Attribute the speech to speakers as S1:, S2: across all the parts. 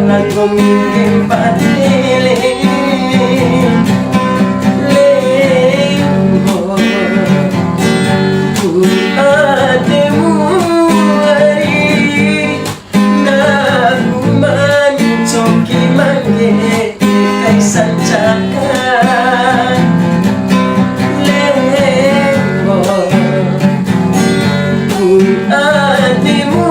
S1: kumingin patiling lemo kung ate mo ay nagumantok kimangge kay sanjakan lemo kung ate mo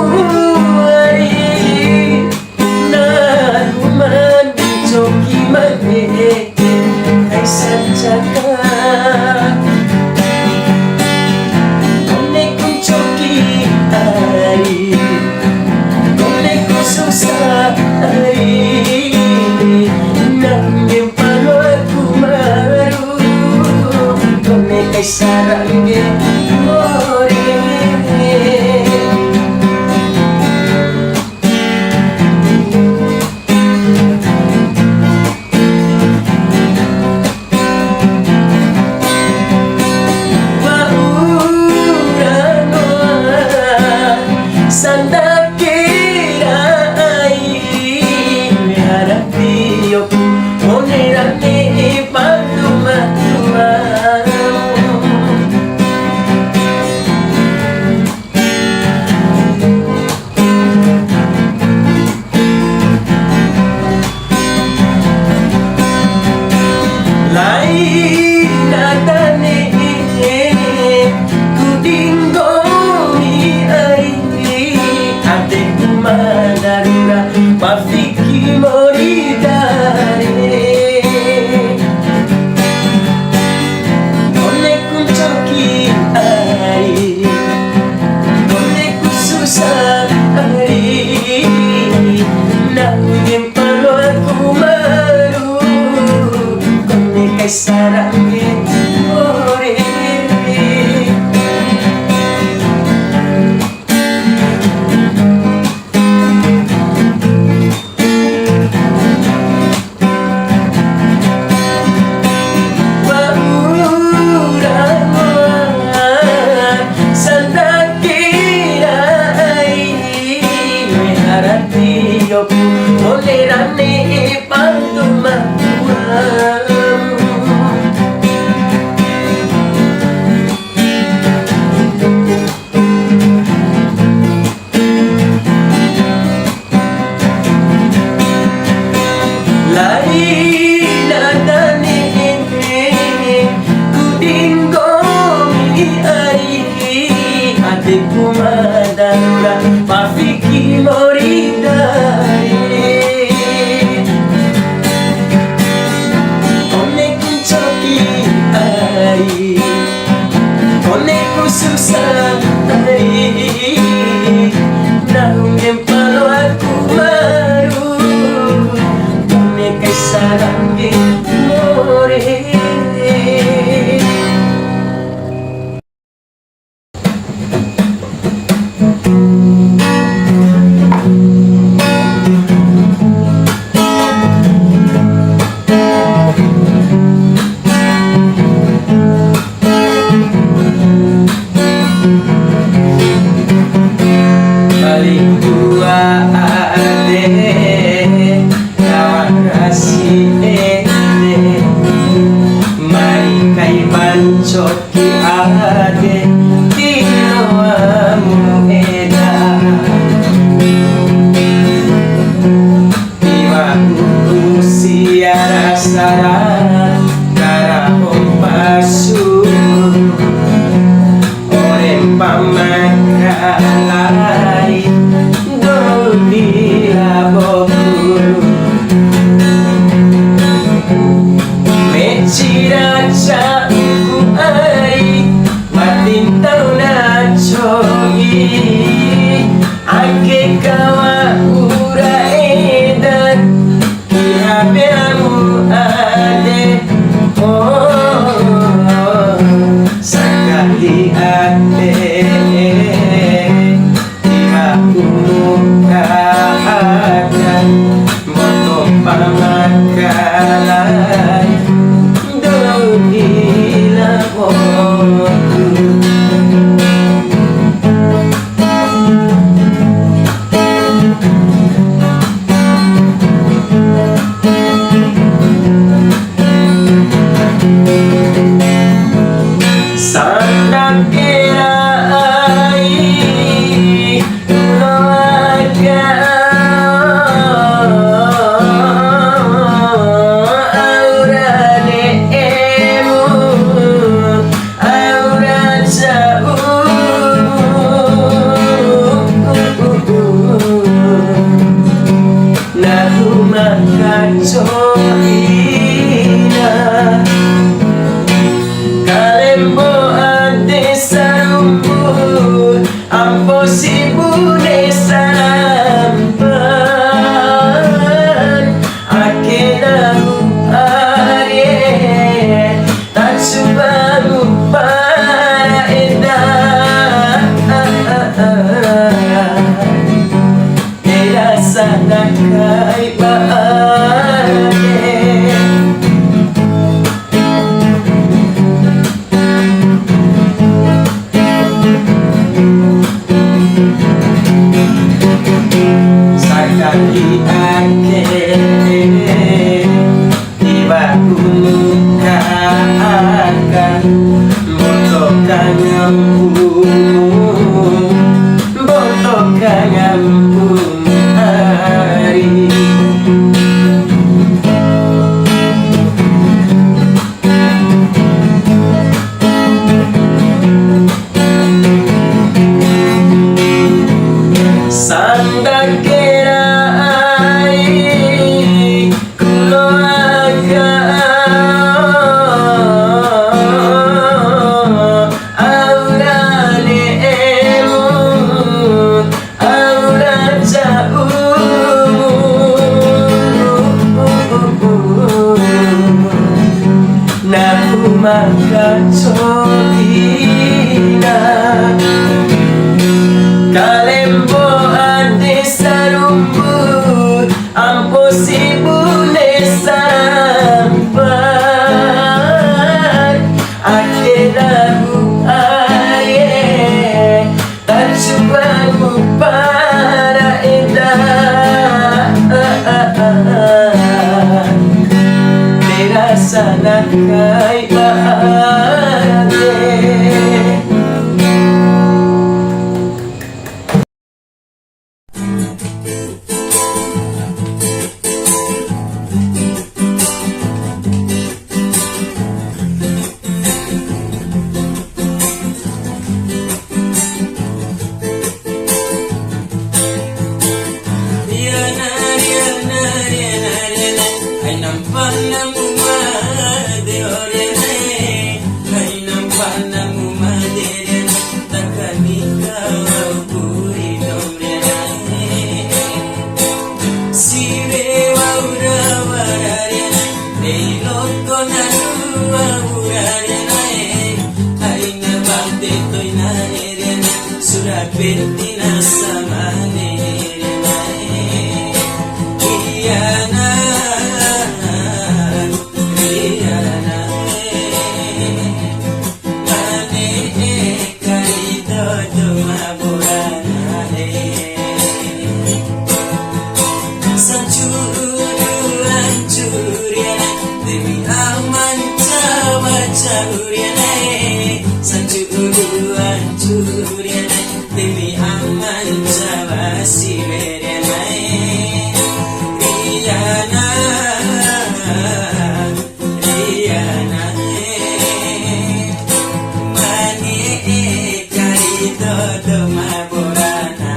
S1: sarangge more sanda kira ai harap diok onirane panduma Pafiki moridare Kone kuncoki ari Kone kususah ari Nangin palo aku maru Kone kay sarangge more Olerane pantumakuan lain adane kudinggo mi ari adekku madara pafiki moridare Kone kususah hari Nangin palo aku maru Kone kay sarangge more Choki ade tinoamu eda Iwaku siara sara karahom pasu Orem pamakalai dodi aboku Meciraca matintang na chogi ake kawa ura edan kihabiamu makacolina kalembo ade sarumput ampo si bune sarampan akenahu arye tak subaru para edah sana kai bahagia sakali ake tiba muka akan botokan ngampung botokan ngampung hari sandang kira ai kulo aurane emut aura jauh naku makacolina kalembo ade sarumput ampo si bune sarampan akenahu aye tak cubamu para edah terasana kai bahagia Betina samane Iyana Iyana Mane kaido maburana Sancuriana Dewi aman cawa cauriana Sancuriana Demi aman jawa si berenai Riana Riana Mani kari todo maborana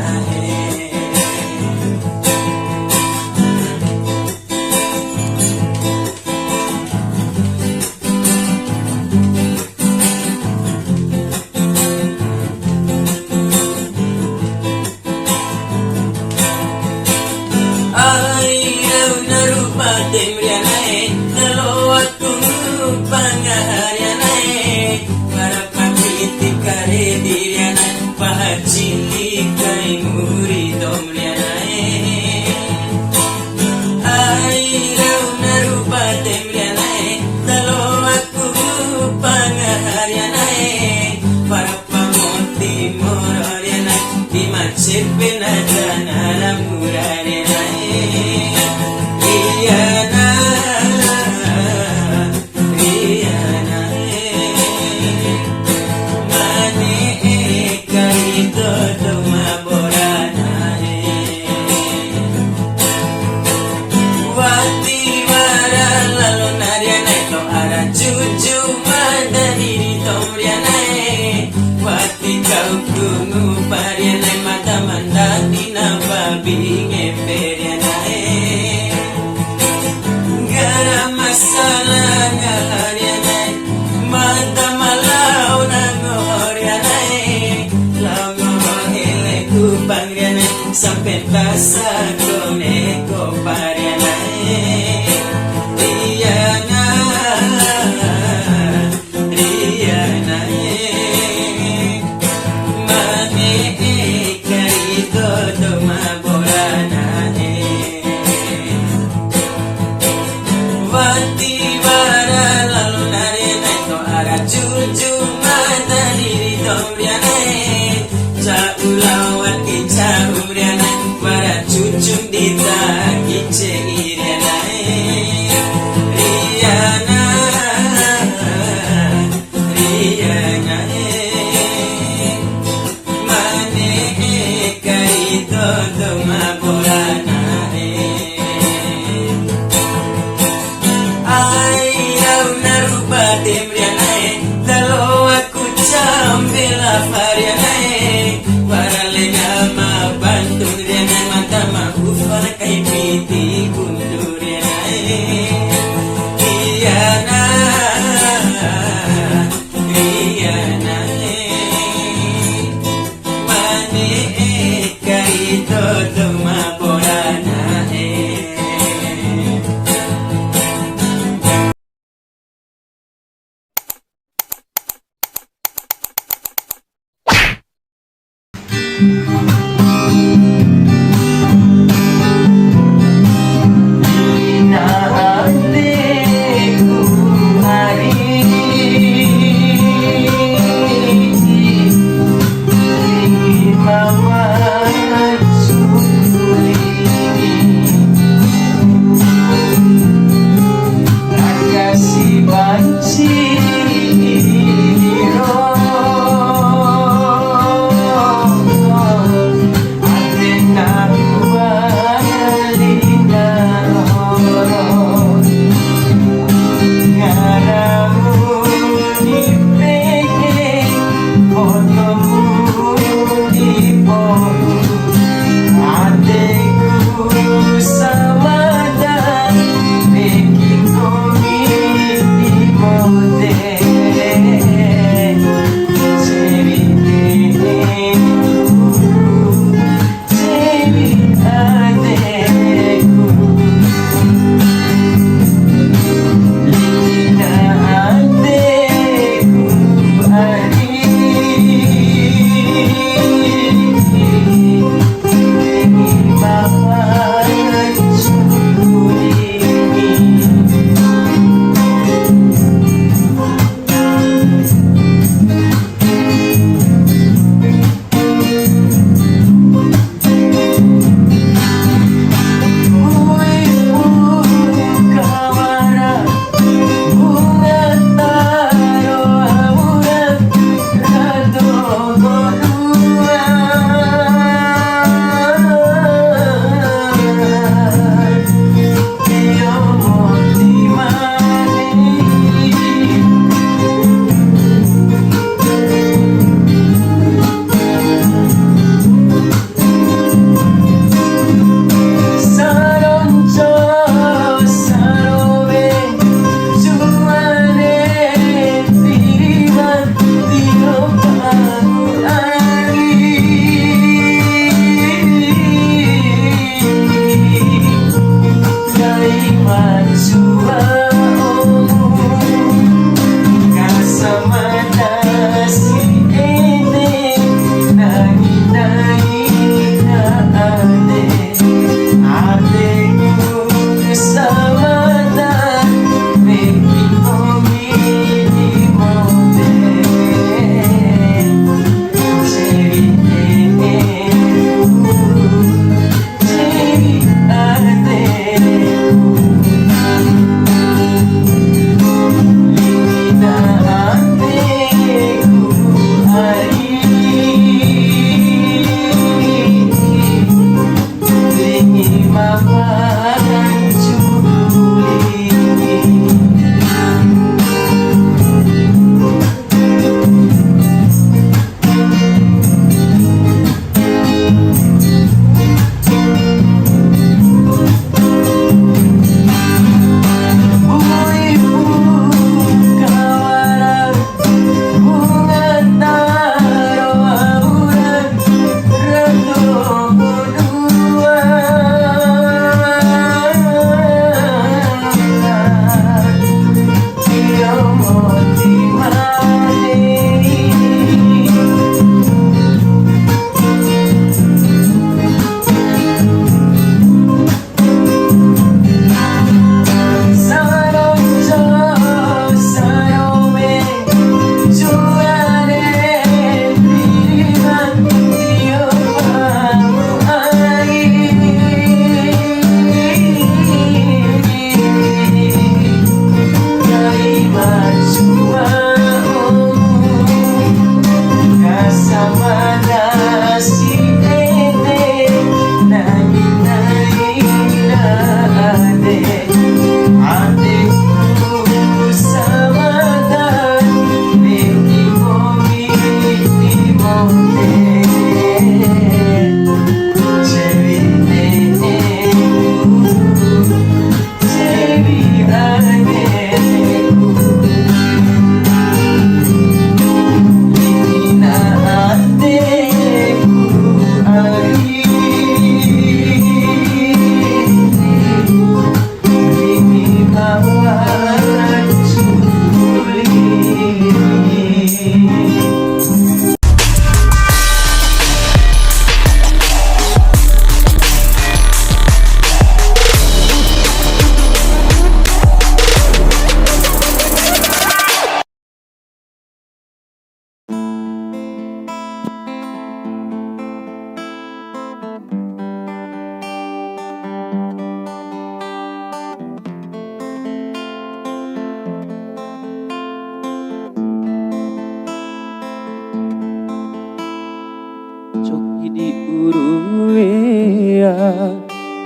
S1: pentasa koneko parianae Riana Mane karito doma boranae Wati bara lalu nare naito ara cucu mata diri domrianae Caulawat kica umrianae bara cucung dita kice irianae Riana Mane karito doma boranae Ayaw naruba timrianae Dalo aku cambila varianae Para lega mabantung rianae Mata maufar kay piti kundurianae Iyana Mane karito doma boranae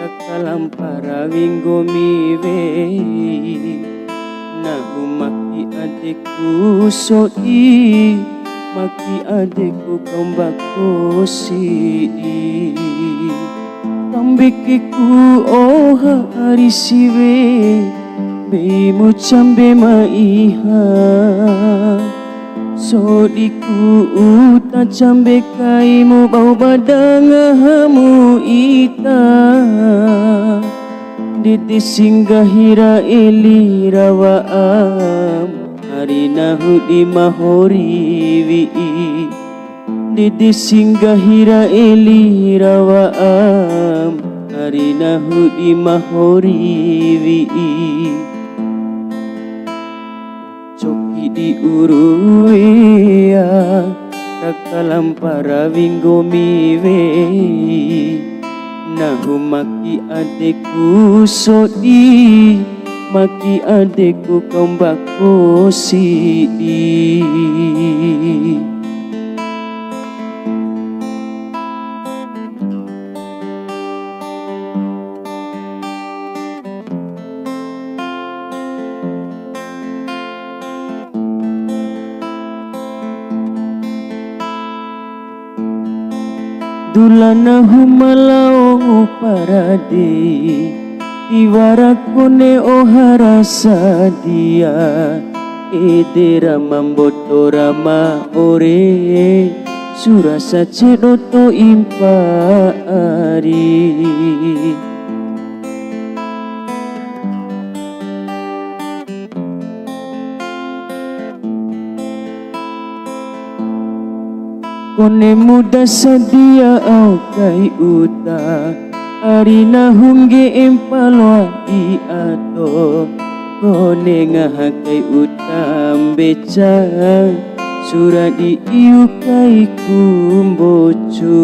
S2: Kakalampara wingo miwe Nahu maki adekku sodi Maki adekku kambako si Kambekeku oh hari siwe Beimu cambe maiha Sodiku uta cambe kaimu bau badangahamu ita Dede singgahira eli rawaam Harina hudi mahoriwi Dede singgahira eli rawaam Harina hudi mahoriwi Coki di uruya Kakalampara wingo miwe Nahu maki adekku sodi Maki adekku kambako sidi Dulana humalao parade Tiwarakone ohara sadia Edera mamboto rama ore Surasa cedoto impari Kone muda sadia au kai uta Arina hungge empalwa di ato Kone ngahakai utam beca Surat di iu kai kumbocu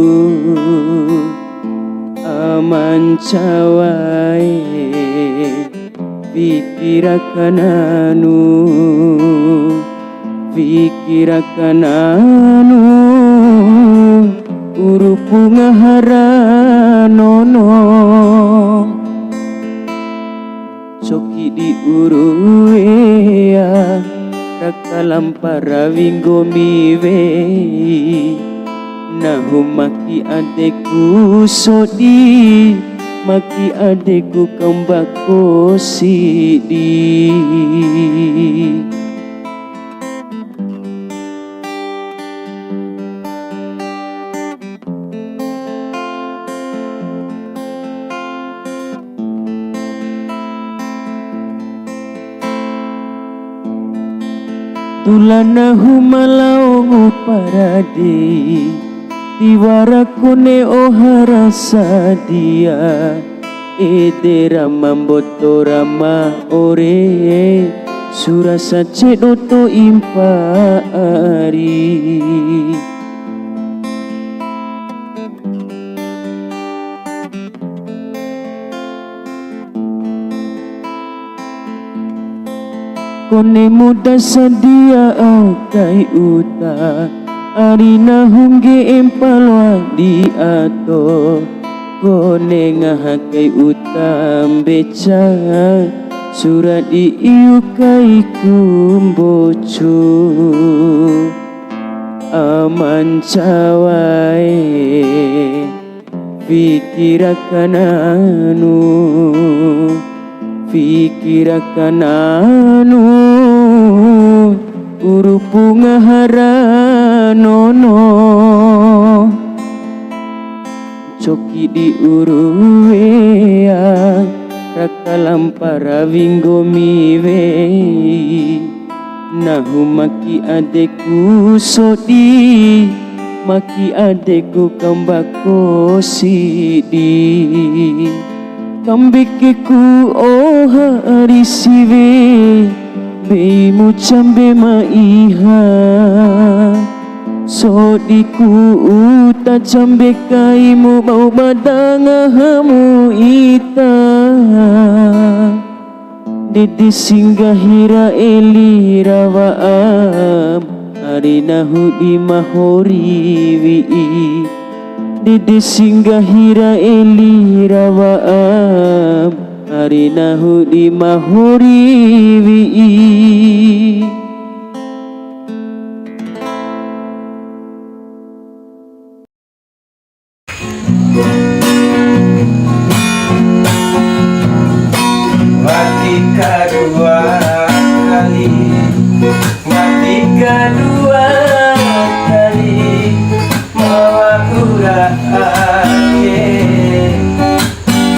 S2: Aman cawai Pikirakan anu Pikirakan anu Urupu ngahara nono Coki di uruya Kakalampara wingo miwe Nahu maki adekku sodi Maki adekku kambako sidi Tulana humalao parade Tiwarakone ohara sadia Edera mamboto rama ore Surasa cedoto impari Kone muda sadia au kai uta Arina hungge empalwa di ato Kone ngahakai utam beca Surat di iu kai kumbocu Aman cawai Pikirakan anu Pikirakan anu Urupu ngahara nono Coki di uruya Kakalampara wingo miwe Nahu maki adekku sodi Maki adekku kambako sidi Kambekeku oh hari siwe Beimu cambe maiha Sodiku uta cambe kaimu bau badangahamu ita Dede singgahira eli rawaam Harina hudi mahoriwi Didi singgahira elira waam arinahu di mahuri wi'i.
S1: Mati kedua kali, mati kedua kali, mawa urake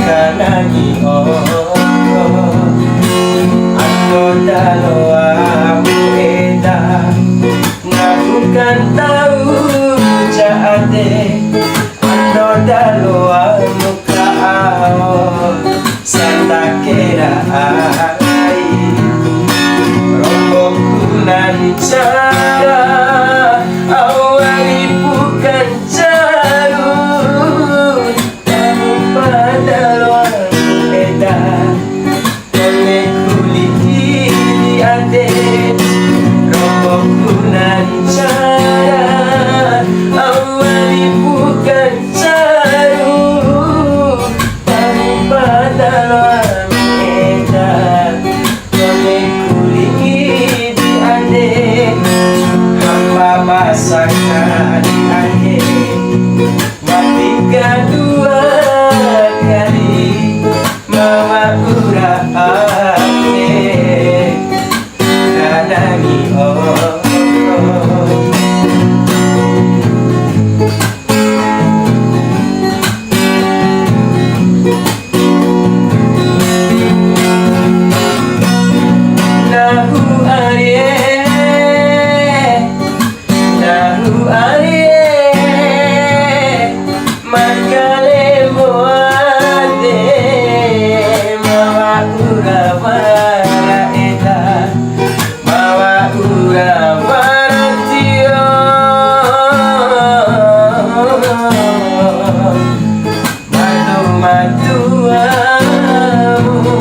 S1: kanani ando daloa mueda ngabukan tahu jaade ando daloa muka Santa kera ai rombong kunan cara awali bukan carun pada luar beda kone kulit di ade rombong kunan cara awali bukan carun pada luar beda kone kulit di ade hamba masakan di ade mati kedua kali mawa urake kadani Nahu arie makale moade mawa urawara eta mawa urawara tio madu-maduamu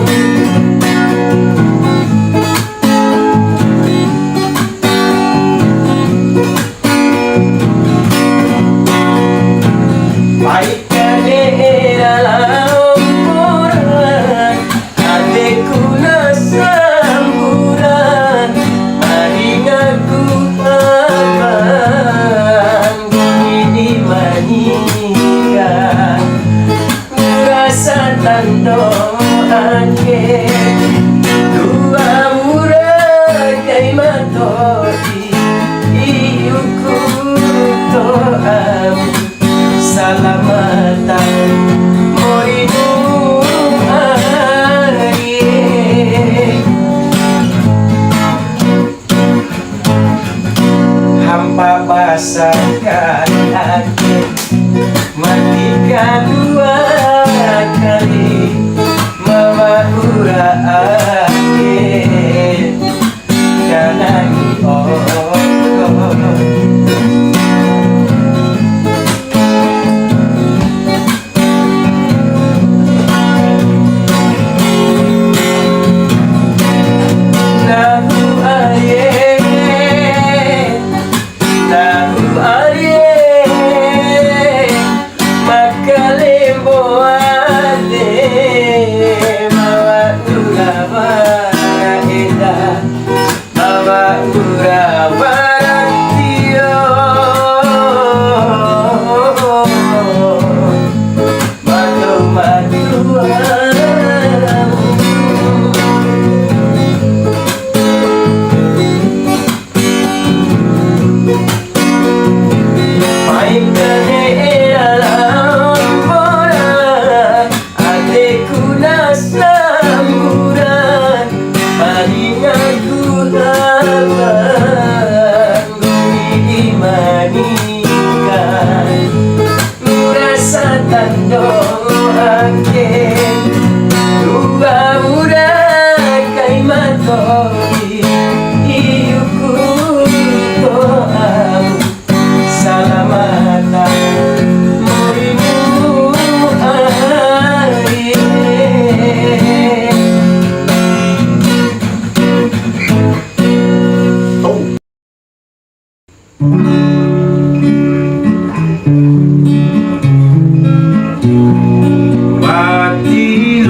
S1: baikane dalam bulan adekku nasamburan maringaku abang bumi dimanikan rasa tando ake dua murah kai matoti iuku to'am salamatan morimu arie hampa basahkan ake mati kedua kali mawa urake kanani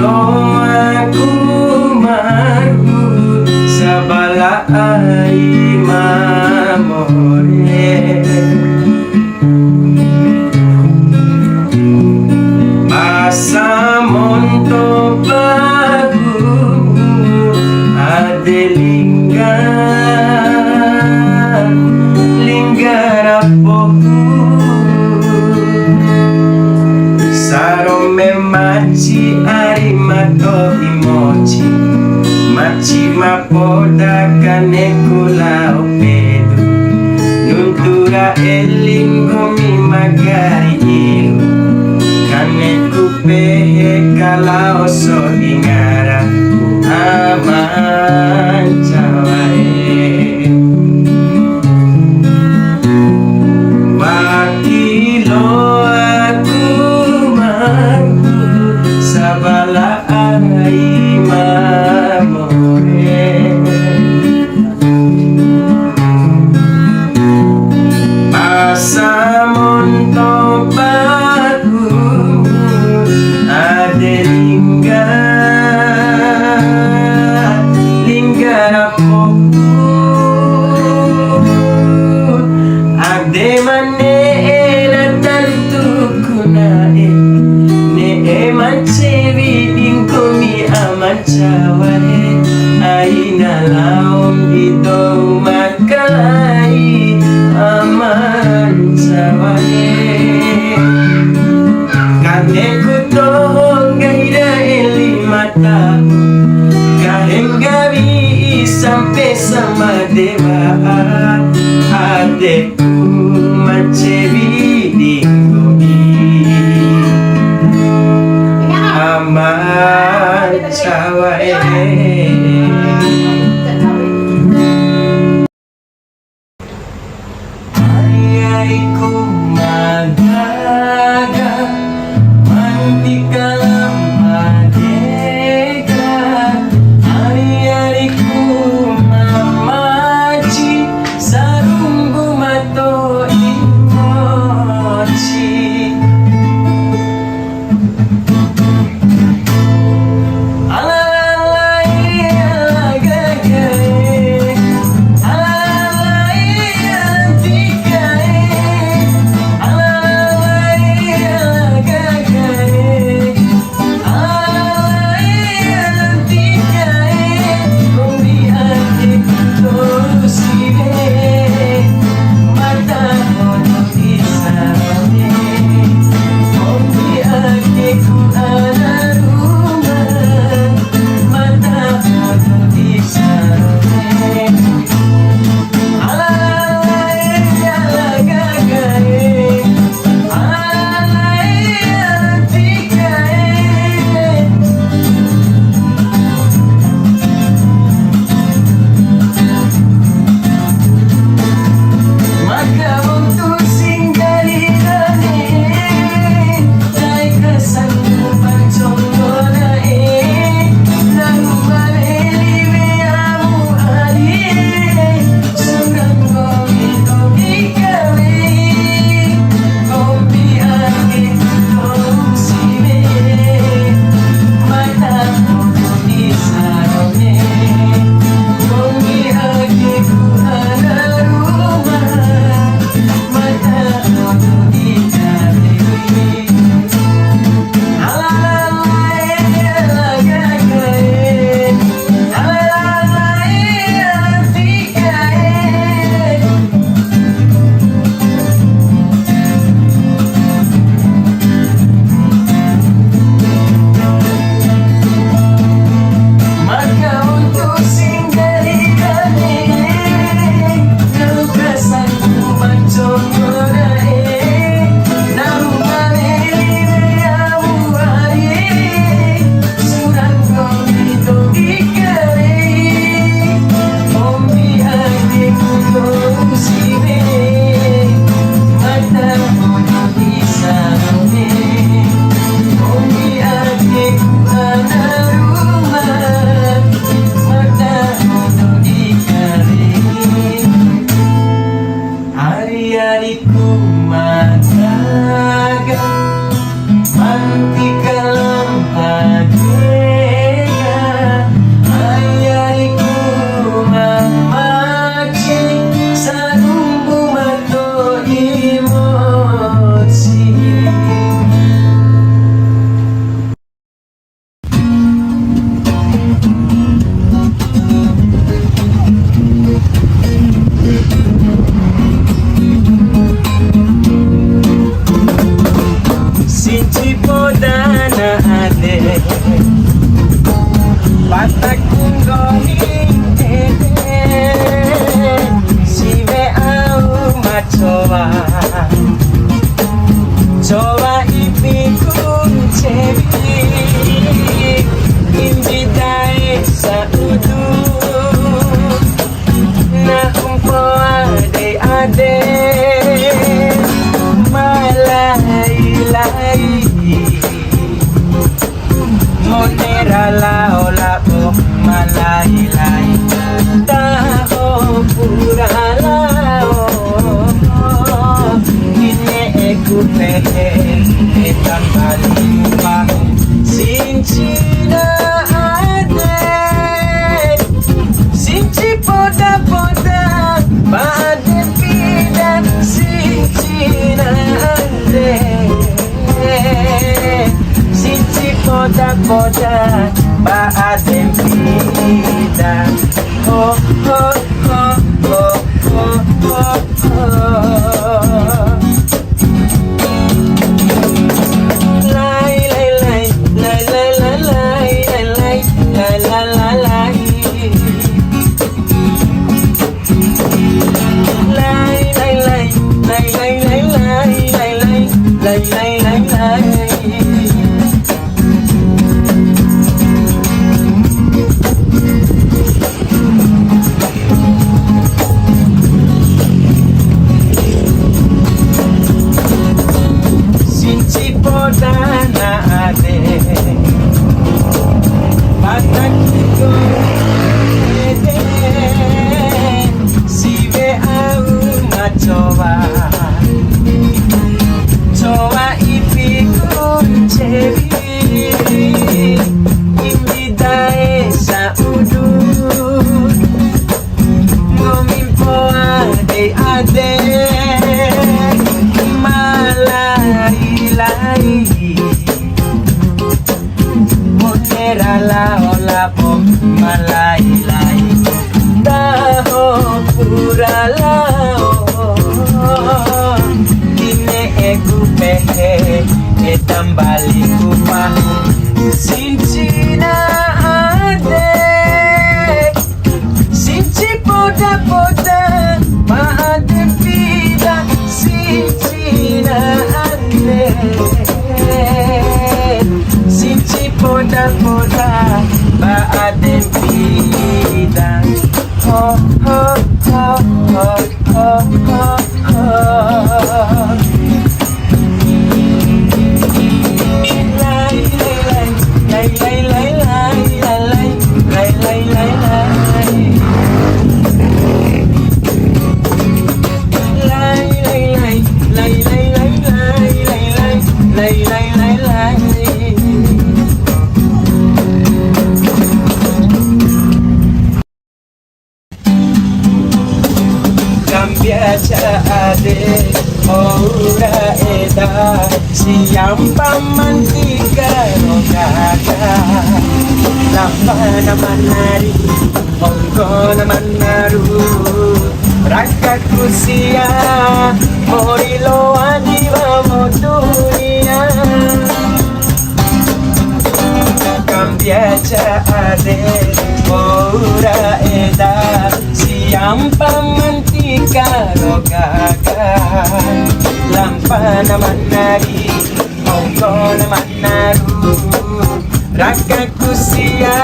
S1: doaku margu sabala ai mamore Pasa monto bagu ade linggar apoku sarome machi arimato imochi machi mapoda kanekula opedu nuntura elingo mi magari ilu kaneku pehe kalau so ingara aman cawae wakilo aku mampu sabala ai mamore pasa monto bagu ade linggar apoku ade mane na tantu kunae ne mancevi dinkomi amancawae aina laom ito makai amancawae kaneku tohong gaira eli mata kahenggawi sampai sama dewa adekku mancevi dingomi aman cawae ayaiku magaga mantikalam madega ayaiku mamaci sarunggu mato imoci alalai lao labo malay-lay taho pura lao ine-ekupehe etan baliupang sinchina ade sinchi poda-poda bade pidan sinchina ade sinchi poda-poda bade pidan oh oh oh oh oh oh oh lay lay lay lay lay lay lay lay lay lay lay lay Sinchi poda na ade batak ko ede sive au machowa chowa ipikun chevi imbidae sa udur ngomimpo ade ade malay-lay mutera lao labo malay-lay taho pura lao ine-ekupehe etam baliupang sinchina ade sinchi poda-poda maade pida sinchina ade sinchi poda-poda maade pida ho ho ho ho ho ho ho lay lay lay lay lay lay lay lay Cambiacha ade ora eda siam pamantika rogaga lapa naman nari mongko naman naru rakaku sia morilo adiwa mo dunia cambiacha ade ora eda siam pamantika rogaga lampa naman nari mongko naman naru rakaku sia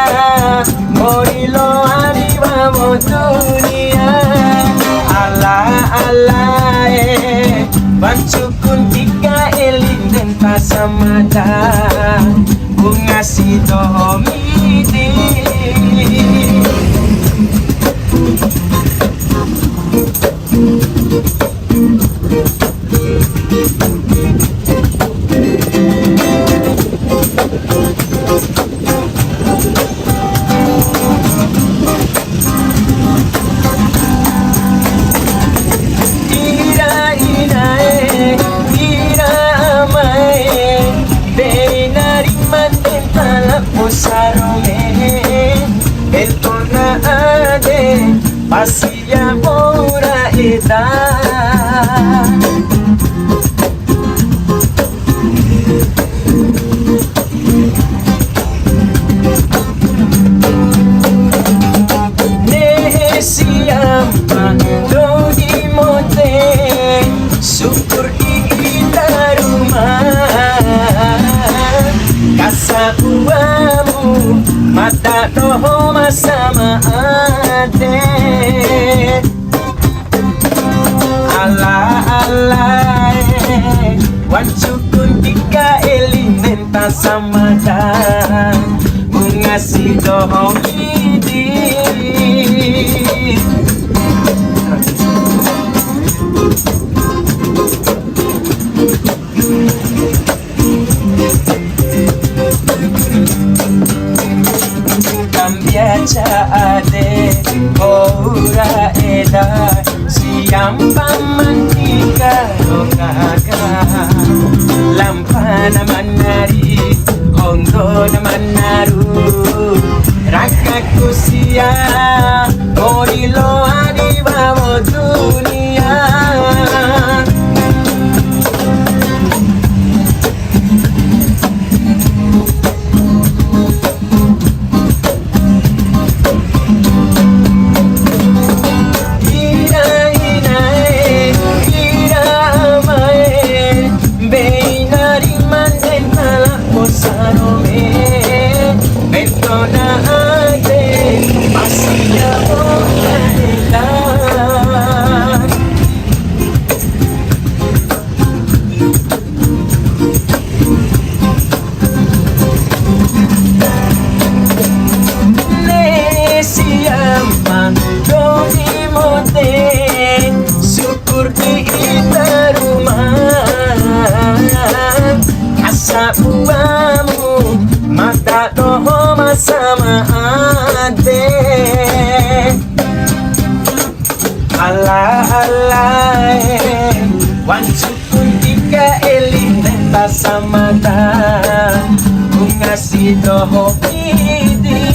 S1: morilo ariwa mo dunia ala ala bancukun tika elinden pasamada bunga sidomidi Pasia ora eda ne siapa dodi mote syukur kita rumah kasakuamu mata doho masama ade ala ala wancukun tika elimenta samada bunga ngasih dohong ini. Cambiacha ade ora eda siang pamantika lokaga lampa naman nari ondo naman naru rakaku sia morilo adi bawo dunia. Syukur di rumah asa uamu mata doho sama ade ala ala wan syukur tika eli neta sama ta bunga si doho idi.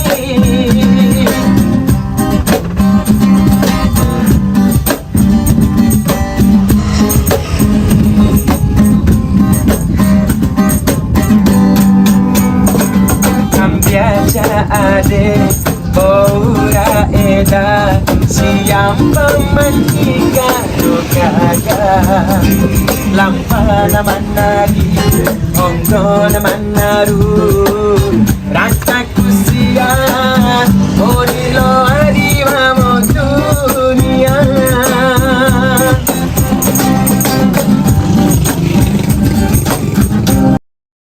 S1: Ade ora eda siang pemantika dogaga lampa naman nari ondo naman naru